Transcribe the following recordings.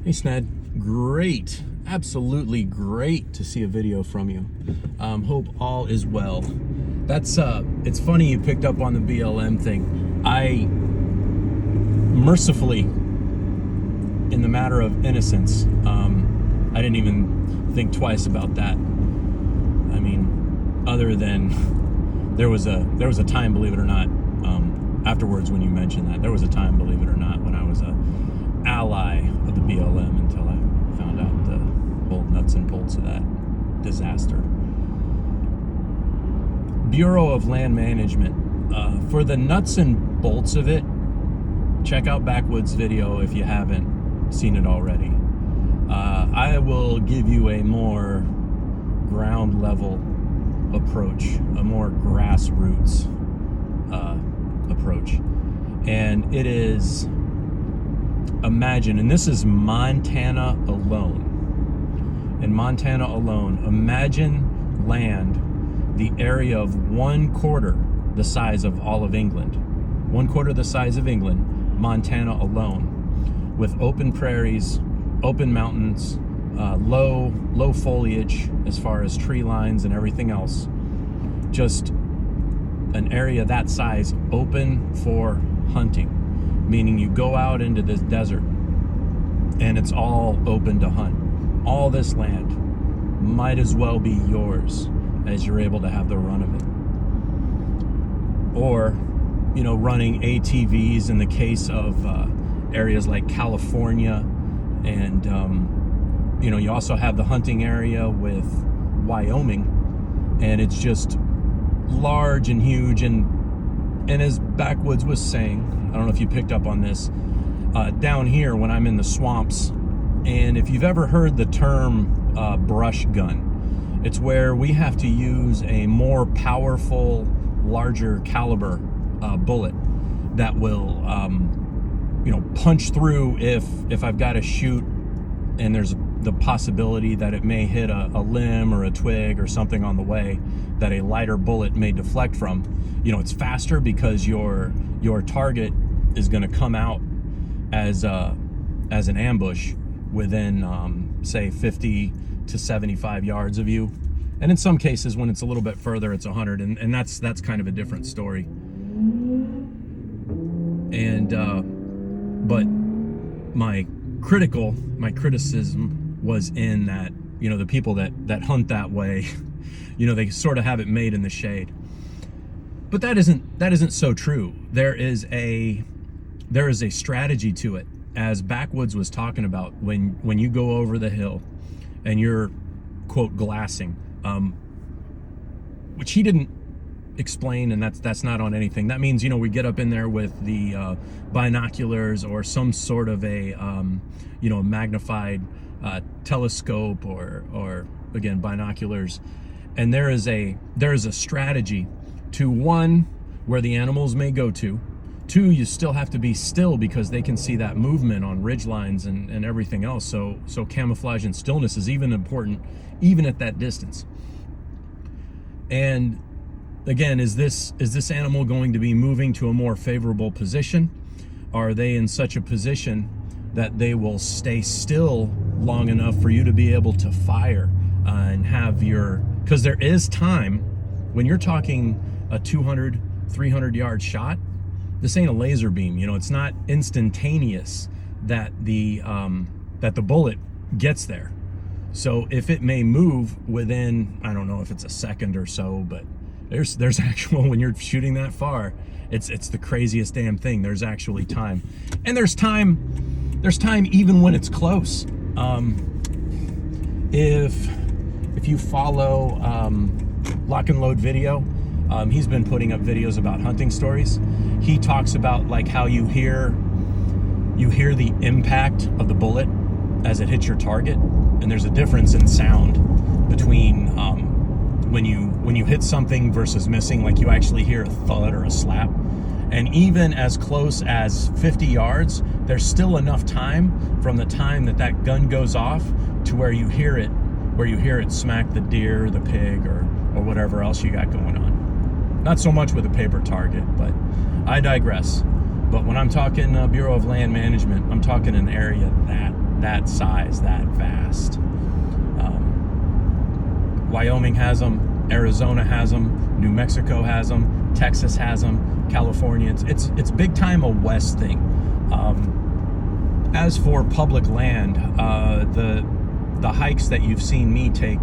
Hey Sned, great, absolutely great to see a video from you. Hope all is well. That's it's funny you picked up on the BLM thing. I mercifully, in the matter of innocence, I didn't even think twice about that. I mean, other than there was a time, believe it or not, afterwards when you mentioned that, there was a time, believe it or not, when I was a ally of the BLM until I found out the whole nuts and bolts of that disaster. Bureau of Land Management. For the nuts and bolts of it, check out Backwoods' video if you haven't seen it already. I will give you a more ground level approach, a more grassroots approach. And it is, imagine, and this is Montana alone. In Montana alone, imagine land the area of 1/4 the size of all of England. 1/4 the size of England, Montana alone, with open prairies, open mountains, low foliage as far as tree lines and everything else. Just an area that size open for hunting, meaning you go out into this desert and it's all open to hunt. All this land might as well be yours as you're able to have the run of it. Or, you know, running ATVs in the case of areas like California, and you know, you also have the hunting area with Wyoming, and it's just large and huge. And as Backwoods was saying, I don't know if you picked up on this, down here when I'm in the swamps, and if you've ever heard the term brush gun, it's where we have to use a more powerful, larger caliber bullet that will you know, punch through if I've got to shoot and there's the possibility that it may hit a limb or a twig or something on the way that a lighter bullet may deflect from. You know, it's faster because your target is going to come out as an ambush within say 50 to 75 yards of you, and in some cases when it's a little bit further it's 100, and that's kind of a different story. And but my criticism was in that, you know, the people that hunt that way, you know, they sort of have it made in the shade. But that isn't so true. There is a strategy to it, as Backwoods was talking about, when you go over the hill and you're, quote, glassing, which he didn't explain, and that's not on anything. That means, you know, we get up in there with the binoculars or some sort of a you know, magnified telescope or again binoculars, and there is a strategy to, one, where the animals may go to. Two, you still have to be still because they can see that movement on ridge lines and everything else. So camouflage and stillness is even important, even at that distance. And again, is this animal going to be moving to a more favorable position? Are they in such a position that they will stay still long enough for you to be able to fire and have your, because there is time when you're talking a 200, 300 yard shot. This ain't a laser beam, you know, it's not instantaneous that the bullet gets there. So if it may move within, I don't know if it's a second or so, but there's actual, when you're shooting that far, it's the craziest damn thing. There's actually time. And there's time even when it's close. If you follow Lock and Load Video, he's been putting up videos about hunting stories. He talks about like how you hear the impact of the bullet as it hits your target, and there's a difference in sound between when you hit something versus missing. Like you actually hear a thud or a slap, and even as close as 50 yards, there's still enough time from the time that gun goes off to where you hear it smack the deer, the pig, or whatever else you got going on. Not so much with a paper target, but I digress. But when I'm talking Bureau of Land Management, I'm talking an area that size, that vast. Wyoming has them, Arizona has them, New Mexico has them, Texas has them, California. It's big time a West thing. As for public land, the hikes that you've seen me take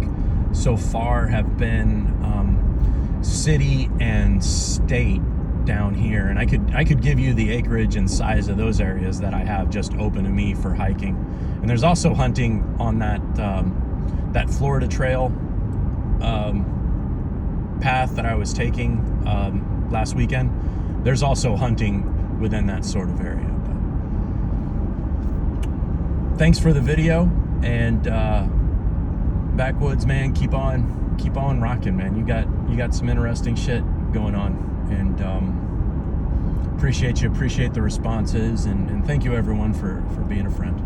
so far have been city and state down here, and I could give you the acreage and size of those areas that I have just open to me for hiking. And there's also hunting on that Florida trail path that I was taking last weekend. There's also hunting within that sort of area. But thanks for the video, and backwoods, man, keep on rocking, man. You got some interesting shit going on, and appreciate the responses, and thank you everyone for being a friend.